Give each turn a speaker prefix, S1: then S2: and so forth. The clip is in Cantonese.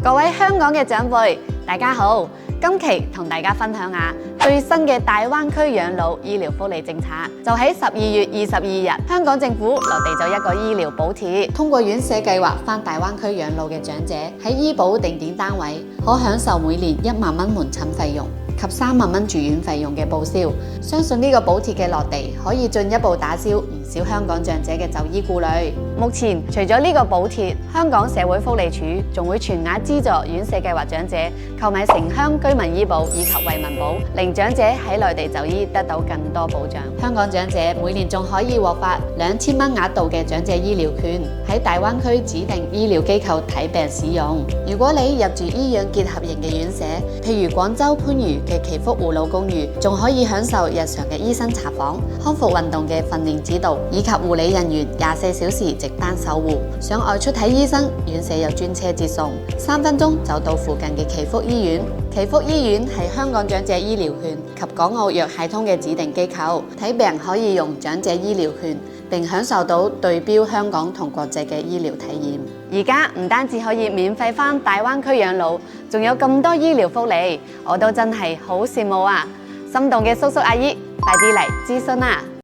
S1: 各位香港嘅長輩，大家好！今期同大家分享下最新嘅大灣區養老醫療福利政策。就喺12月22日，香港政府落地咗一個醫療補貼，通過院舍計劃返大灣區養老嘅長者，喺醫保定點單位可享受每年1萬蚊門診費用及3萬蚊住院費用嘅報銷。相信呢個補貼嘅落地，可以進一步打消唔少香港長者嘅就醫顧慮。目前除咗呢個補貼，香港社會福利署仲會全額資助院舍計劃長者購買城鄉居民醫保以及惠民保，令長者喺內地就醫得到更多保障。香港長者每年仲可以獲發2000蚊額度嘅長者醫療券，喺大灣區指定醫療機構睇病使用。如果你入住醫養結合型嘅院舍，譬如廣州番禺嘅祈福護老公寓，仲可以享受日常嘅醫生查訪、康復運動嘅訓練指導，以及護理人員24小時值班守護。想外出睇醫生，院舍有專車接送，3分鐘就到附近嘅祈福醫院。祈福醫院係香港長者醫療券及港澳藥械通嘅指定機構，睇病可以用長者醫療券，並享受到對標香港同國際嘅醫療體驗。而家唔單止可以免費返大灣區養老，仲有咁多醫療福利，我都真係好羨慕啊！心動嘅叔叔阿姨，快啲嚟諮詢啊！